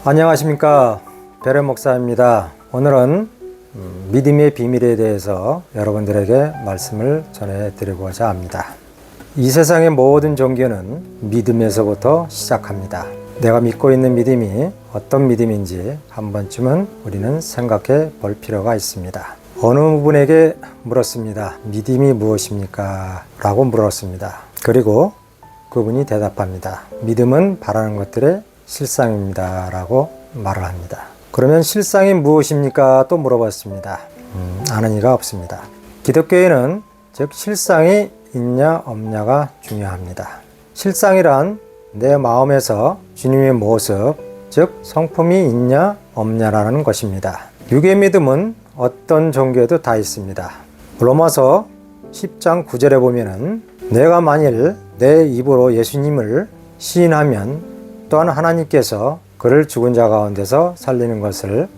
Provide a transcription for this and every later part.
안녕하십니까, 베레 목사입니다. 오늘은 믿음의 비밀에 대해서 여러분들에게 말씀을 전해드리고자 합니다. 이 세상의 모든 종교는 믿음에서부터 시작합니다. 내가 믿고 있는 믿음이 어떤 믿음인지 한 번쯤은 우리는 생각해 볼 필요가 있습니다. 어느 분에게 물었습니다. 믿음이 무엇입니까? 라고 물었습니다. 그리고 그분이 대답합니다. 믿음은 바라는 것들의 실상입니다. 라고 말을 합니다. 그러면 실상이 무엇입니까? 또 물어봤습니다. 아는 이가 없습니다. 기독교에는 즉 실상이 있냐 없냐가 중요합니다. 실상이란 내 마음에서 주님의 모습, 즉 성품이 있냐 없냐라는 것입니다. 육의 믿음은 어떤 종교에도 다 있습니다. 로마서 10장 9절에 보면은 내가 만일 내 입으로 예수님을 시인하면 또한 하나님께서 그를 죽은 자 가운데서 살리는 것을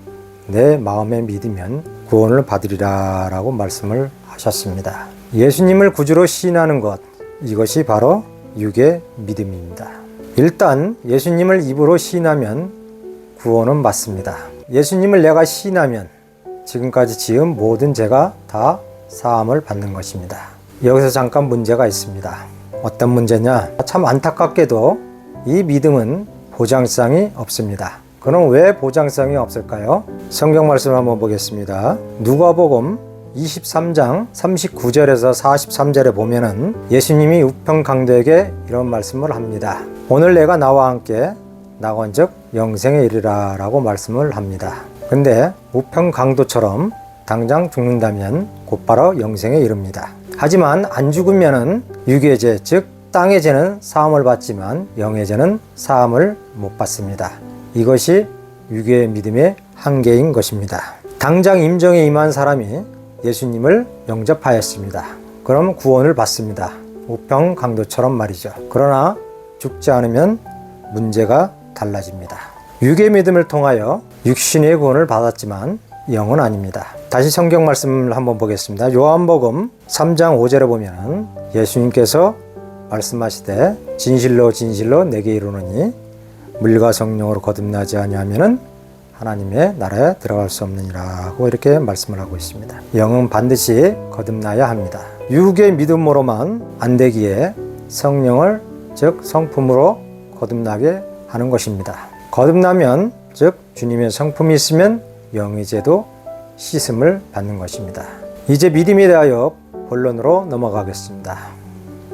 내 마음에 믿으면 구원을 받으리라 라고 말씀을 하셨습니다. 예수님을 구주로 시인하는 것, 이것이 바로 육의 믿음입니다. 일단 예수님을 입으로 시인하면 구원은 받습니다. 예수님을 내가 시인하면 지금까지 지은 모든 죄가 다 사함을 받는 것입니다. 여기서 잠깐 문제가 있습니다. 어떤 문제냐? 참 안타깝게도 이 믿음은 보장성이 없습니다. 그럼 왜 보장성이 없을까요? 성경 말씀을 한번 보겠습니다. 누가복음 23장 39절에서 43절에 보면은 예수님이 우편강도에게 이런 말씀을 합니다. 오늘 내가 나와 함께 나건즉 영생에 이르라 라고 말씀을 합니다. 근데 우편강도처럼 당장 죽는다면 곧바로 영생에 이릅니다. 하지만 안 죽으면은 육의 죄, 즉 땅의 죄는 사함을 받지만 영의 죄는 사함을 못 받습니다. 이것이 육의 믿음의 한계인 것입니다. 당장 임종에 임한 사람이 예수님을 영접하였습니다. 그럼 구원을 받습니다. 우편강도처럼 말이죠. 그러나 죽지 않으면 문제가 달라집니다. 육의 믿음을 통하여 육신의 구원을 받았지만 영은 아닙니다. 다시 성경 말씀을 한번 보겠습니다. 요한복음 3장 5절에 보면 예수님께서 말씀하시되 진실로 진실로 내게 이르노니 물과 성령으로 거듭나지 아니하면은 하나님의 나라에 들어갈 수 없느니라고 이렇게 말씀을 하고 있습니다. 영은 반드시 거듭나야 합니다. 육의 믿음으로만 안 되기에 성령을 즉 성품으로 거듭나게 하는 것입니다. 거듭나면 즉 주님의 성품이 있으면 영의 죄도 씻음을 받는 것입니다. 이제 믿음에 대하여 본론으로 넘어가겠습니다.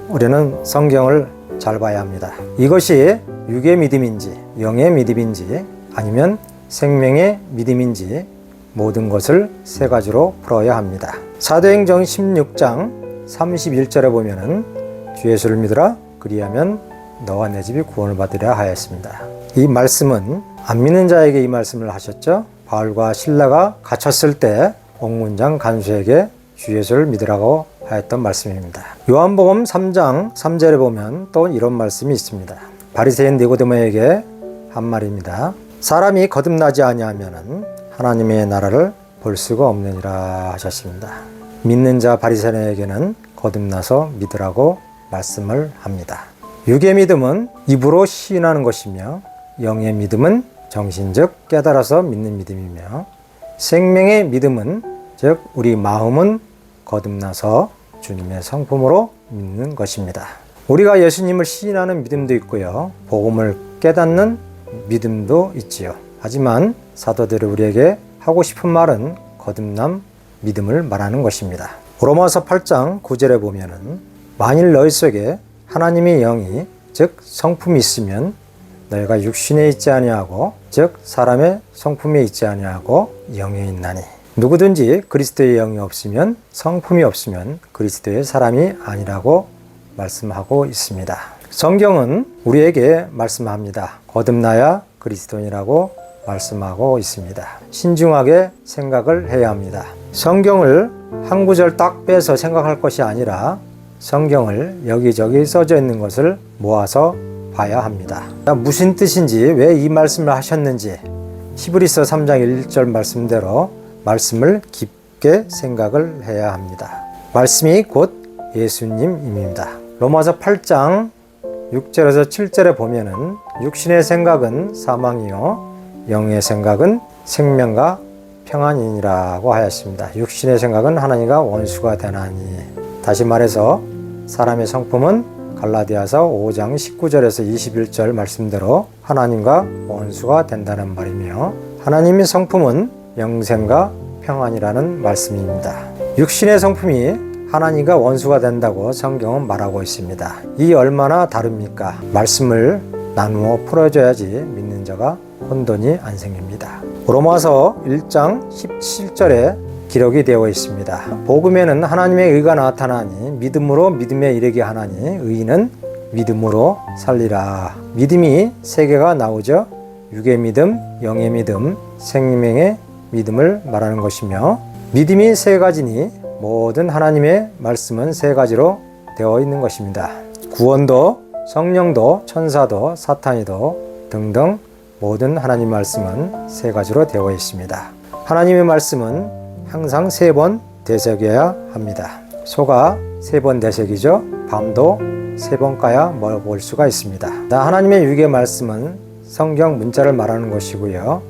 우리는 성경을 잘 봐야 합니다. 이것이 육의 믿음인지 영의 믿음인지 아니면 생명의 믿음인지 모든 것을 세 가지로 풀어야 합니다. 사도행전 16장 31절에 보면은 주 예수를 믿으라 그리하면 너와 내 집이 구원을 받으리라 하였습니다. 이 말씀은 안 믿는 자에게 이 말씀을 하셨죠. 바울과 실라가 갇혔을 때 옥문장 간수에게 주 예수를 믿으라고 하였던 말씀입니다. 요한복음 3장 3절에 보면 또 이런 말씀이 있습니다. 바리새인 니고데모에게 한 말입니다. 사람이 거듭나지 아니하면은 하나님의 나라를 볼 수가 없느니라 하셨습니다. 믿는 자 바리새인에게는 거듭나서 믿으라고 말씀을 합니다. 육의 믿음은 입으로 시인하는 것이며 영의 믿음은 정신적 깨달아서 믿는 믿음이며 생명의 믿음은 즉 우리 마음은 거듭나서 주님의 성품으로 믿는 것입니다. 우리가 예수님을 시인하는 믿음도 있고요. 복음을 깨닫는 믿음도 있지요. 하지만 사도들이 우리에게 하고 싶은 말은 거듭남 믿음을 말하는 것입니다. 로마서 8장 9절에 보면은 만일 너희 속에 하나님의 영이 즉 성품이 있으면 너희가 육신에 있지 아니하고 즉 사람의 성품에 있지 아니하고 영에 있나니 누구든지 그리스도의 영이 없으면 성품이 없으면 그리스도의 사람이 아니라고 말씀하고 있습니다. 성경은 우리에게 말씀합니다. 거듭나야 그리스도인이라고 말씀하고 있습니다. 신중하게 생각을 해야 합니다. 성경을 한 구절 딱 빼서 생각할 것이 아니라 성경을 여기저기 써져 있는 것을 모아서 봐야 합니다. 무슨 뜻인지 왜 이 말씀을 하셨는지 히브리서 3장 1절 말씀대로 말씀을 깊게 생각을 해야 합니다. 말씀이 곧 예수님입니다. 로마서 8장 6절에서 7절에 보면은 육신의 생각은 사망이요 영의 생각은 생명과 평안이니라고 하였습니다. 육신의 생각은 하나님과 원수가 되나니. 다시 말해서 사람의 성품은 갈라디아서 5장 19절에서 21절 말씀대로 하나님과 원수가 된다는 말이며, 하나님의 성품은 영생과 평안이라는 말씀입니다. 육신의 성품이 하나님과 원수가 된다고 성경은 말하고 있습니다. 이 얼마나 다릅니까? 말씀을 나누어 풀어줘야지 믿는 자가 혼돈이 안 생깁니다. 로마서 1장 17절에 기록이 되어 있습니다. 복음에는 하나님의 의가 나타나니 믿음으로 믿음에 이르게 하나니 의인은 믿음으로 살리라. 믿음이 세 개가 나오죠. 육의 믿음, 영의 믿음, 생명의 믿음을 말하는 것이며, 믿음이 세 가지니 모든 하나님의 말씀은 세 가지로 되어 있는 것입니다. 구원도, 성령도, 천사도, 사탄이도 등등 모든 하나님 말씀은 세 가지로 되어 있습니다. 하나님의 말씀은 항상 3번 되새겨야 합니다. 소가 3번 되새기죠. 밤도 3번 까야 먹을 수가 있습니다. 하나님의 육의 말씀은 성경 문자를 말하는 것이고요.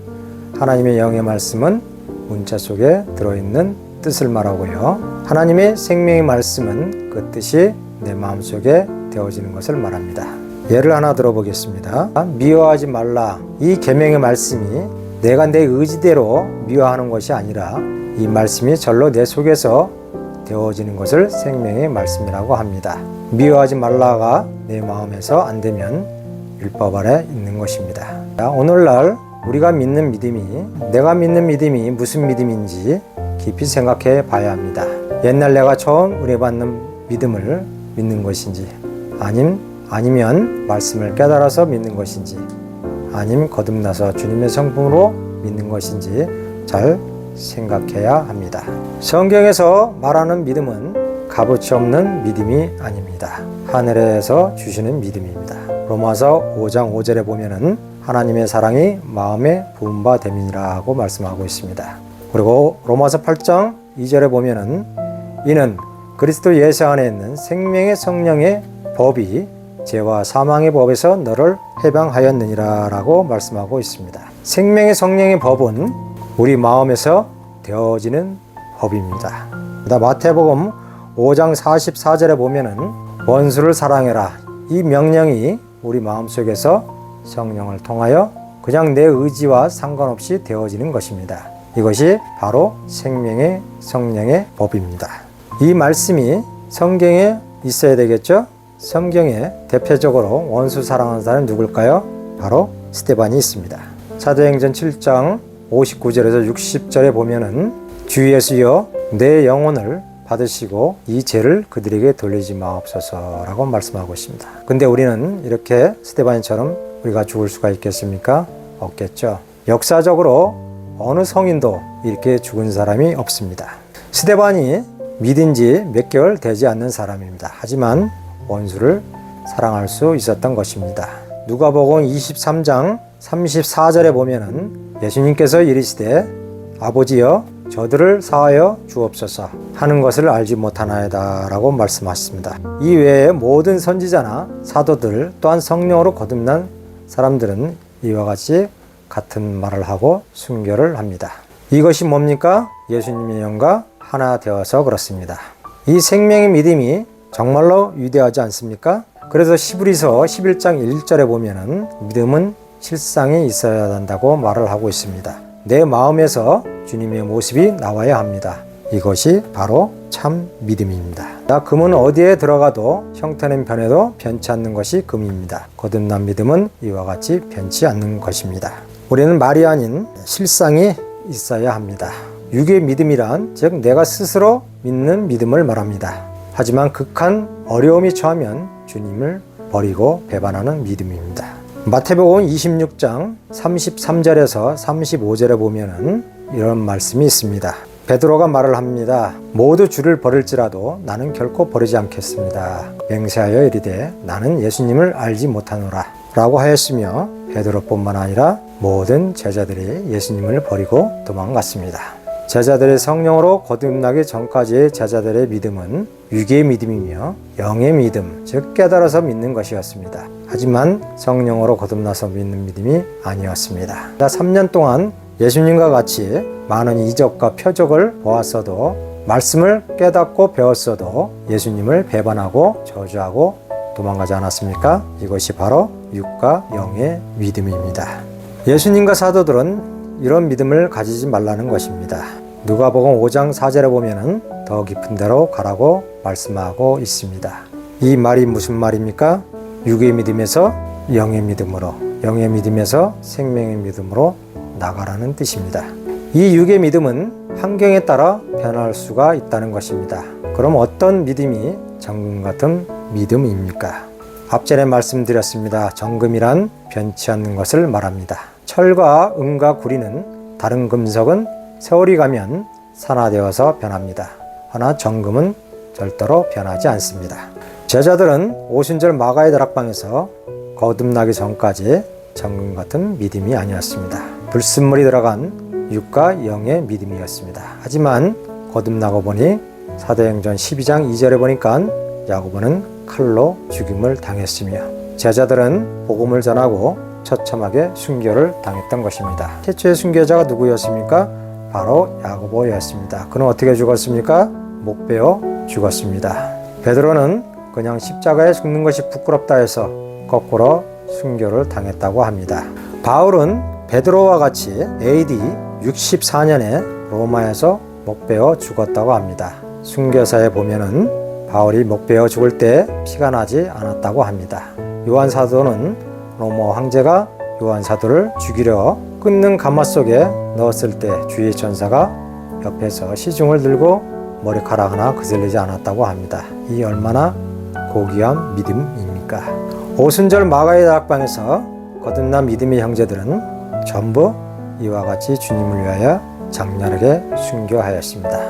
하나님의 영의 말씀은 문자 속에 들어있는 뜻을 말하고요. 하나님의 생명의 말씀은 그 뜻이 내 마음속에 되어지는 것을 말합니다. 예를 하나 들어보겠습니다. 미워하지 말라. 이 계명의 말씀이 내가 내 의지대로 미워하는 것이 아니라 이 말씀이 절로 내 속에서 되어지는 것을 생명의 말씀이라고 합니다. 미워하지 말라가 내 마음에서 안 되면 율법 아래 있는 것입니다. 오늘날 우리가 믿는 믿음이, 내가 믿는 믿음이 무슨 믿음인지 깊이 생각해 봐야 합니다. 옛날 내가 처음 은혜받는 믿음을 믿는 것인지, 아니면 말씀을 깨달아서 믿는 것인지, 아니면 거듭나서 주님의 성품으로 믿는 것인지 잘 생각해야 합니다. 성경에서 말하는 믿음은 값어치 없는 믿음이 아닙니다. 하늘에서 주시는 믿음입니다. 로마서 5장 5절에 보면은 하나님의 사랑이 마음에 부은 바 됨이라고 말씀하고 있습니다. 그리고 로마서 8장 2절에 보면은 이는 그리스도 예수 안에 있는 생명의 성령의 법이 죄와 사망의 법에서 너를 해방하였느니라 라고 말씀하고 있습니다. 생명의 성령의 법은 우리 마음에서 되어지는 법입니다. 마태복음 5장 44절에 보면은 원수를 사랑해라. 이 명령이 우리 마음속에서 성령을 통하여 그냥 내 의지와 상관없이 되어지는 것입니다. 이것이 바로 생명의 성령의 법입니다. 이 말씀이 성경에 있어야 되겠죠? 성경에 대표적으로 원수 사랑하는 사람은 누굴까요? 바로 스데반이 있습니다. 사도행전 7장 59절에서 60절에 보면은 주 예수여 내 영혼을 받으시고 이 죄를 그들에게 돌리지 마옵소서라고 말씀하고 있습니다. 근데 우리는 이렇게 스데반처럼 우리가 죽을 수가 있겠습니까? 없겠죠. 역사적으로 어느 성인도 이렇게 죽은 사람이 없습니다. 스데반이 믿은 지 몇 개월 되지 않는 사람입니다. 하지만 원수를 사랑할 수 있었던 것입니다. 누가복음 23장 34절에 보면은 예수님께서 이르시되 아버지여 저들을 사하여 주옵소서 하는 것을 알지 못하나이다 라고 말씀하셨습니다. 이 외에 모든 선지자나 사도들 또한 성령으로 거듭난 사람들은 이와 같이 같은 말을 하고 순교를 합니다. 이것이 뭡니까? 예수님의 영과 하나 되어서 그렇습니다. 이 생명의 믿음이 정말로 위대하지 않습니까? 그래서 시브리서 11장 1절에 보면은 믿음은 실상이 있어야 한다고 말을 하고 있습니다. 내 마음에서 주님의 모습이 나와야 합니다. 이것이 바로 참 믿음입니다. 금은 어디에 들어가도 형태는 변해도 변치 않는 것이 금입니다. 거듭난 믿음은 이와 같이 변치 않는 것입니다. 우리는 말이 아닌 실상이 있어야 합니다. 육의 믿음이란 즉 내가 스스로 믿는 믿음을 말합니다. 하지만 극한 어려움이 처하면 주님을 버리고 배반하는 믿음입니다. 마태복음 26장 33절에서 35절에 보면은 이런 말씀이 있습니다. 베드로가 말을 합니다. 모두 주를 버릴지라도 나는 결코 버리지 않겠습니다. 맹세하여 이르되 나는 예수님을 알지 못하노라 라고 하였으며 베드로뿐만 아니라 모든 제자들이 예수님을 버리고 도망갔습니다. 제자들의 성령으로 거듭나기 전까지의 제자들의 믿음은 육의 믿음이며 영의 믿음, 즉 깨달아서 믿는 것이었습니다. 하지만 성령으로 거듭나서 믿는 믿음이 아니었습니다. 3년 동안 예수님과 같이 많은 이적과 표적을 보았어도 말씀을 깨닫고 배웠어도 예수님을 배반하고 저주하고 도망가지 않았습니까? 이것이 바로 육과 영의 믿음입니다. 예수님과 사도들은 이런 믿음을 가지지 말라는 것입니다. 누가복음 5장 4절에 보면은 더 깊은 데로 가라고 말씀하고 있습니다. 이 말이 무슨 말입니까? 육의 믿음에서 영의 믿음으로, 영의 믿음에서 생명의 믿음으로 나가라는 뜻입니다. 이 육의 믿음은 환경에 따라 변할 수가 있다는 것입니다. 그럼 어떤 믿음이 정금 같은 믿음입니까? 앞전에 말씀드렸습니다. 정금이란 변치 않는 것을 말합니다. 철과 은과 구리는 다른 금속은 세월이 가면 산화되어서 변합니다. 하나 정금은 절대로 변하지 않습니다. 제자들은 오순절 마가의 다락방에서 거듭나기 전까지 정금 같은 믿음이 아니었습니다. 불순물이 들어간 육과 영의 믿음이었습니다. 하지만 거듭나고 보니 사도행전 12장 2절에 보니까 야고보는 칼로 죽임을 당했으며 제자들은 복음을 전하고 처참하게 순교를 당했던 것입니다. 최초의 순교자가 누구였습니까? 바로 야고보였습니다. 그는 어떻게 죽었습니까? 목베어 죽었습니다. 베드로는 그냥 십자가에 죽는 것이 부끄럽다 해서 거꾸로 순교를 당했다고 합니다. 바울은 베드로와 같이 AD 64년에 로마에서 목베어 죽었다고 합니다. 순교사에 보면은 바울이 목베어 죽을 때 피가 나지 않았다고 합니다. 요한 사도는 로마 황제가 요한 사도를 죽이려 끊는 가마 속에 넣었을 때 주의 전사가 옆에서 시중을 들고 머리카락 하나 그슬리지 않았다고 합니다. 이 얼마나 고귀한 믿음입니까? 오순절 마가의 다락방에서 거듭난 믿음의 형제들은 전부 이와 같이 주님을 위하여 장렬하게 순교하였습니다.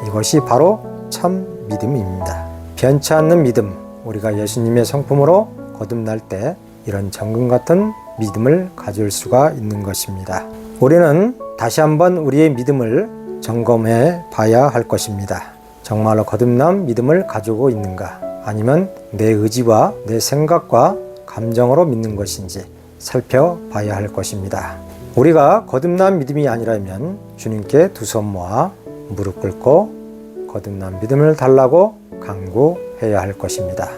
이것이 바로 참 믿음입니다. 변치 않는 믿음, 우리가 예수님의 성품으로 거듭날 때 이런 정금 같은 믿음을 가질 수가 있는 것입니다. 우리는 다시 한번 우리의 믿음을 점검해 봐야 할 것입니다. 정말로 거듭난 믿음을 가지고 있는가? 아니면 내 의지와 내 생각과 감정으로 믿는 것인지 살펴봐야 할 것입니다. 우리가 거듭난 믿음이 아니라면 주님께 두 손 모아 무릎 꿇고 거듭난 믿음을 달라고 간구해야 할 것입니다.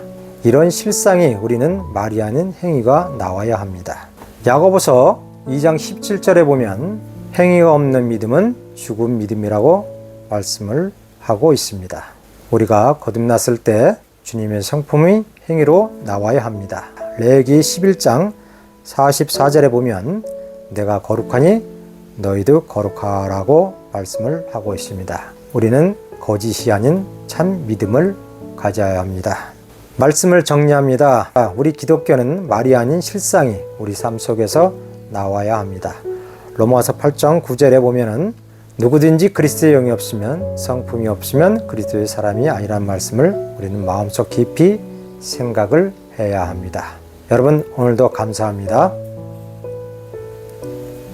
이런 실상이 우리는 말이 아닌 행위가 나와야 합니다. 야고보서 2장 17절에 보면 행위가 없는 믿음은 죽은 믿음이라고 말씀을 하고 있습니다. 우리가 거듭났을 때 주님의 성품이 행위로 나와야 합니다. 레위기 11장 44절에 보면 내가 거룩하니 너희도 거룩하라고 말씀을 하고 있습니다. 우리는 거짓이 아닌 참 믿음을 가져야 합니다. 말씀을 정리합니다. 우리 기독교는 말이 아닌 실상이 우리 삶 속에서 나와야 합니다. 로마서 8장 9절에 보면은 누구든지 그리스도의 영이 없으면 성품이 없으면 그리스도의 사람이 아니란 말씀을 우리는 마음속 깊이 생각을 해야 합니다. 여러분 오늘도 감사합니다.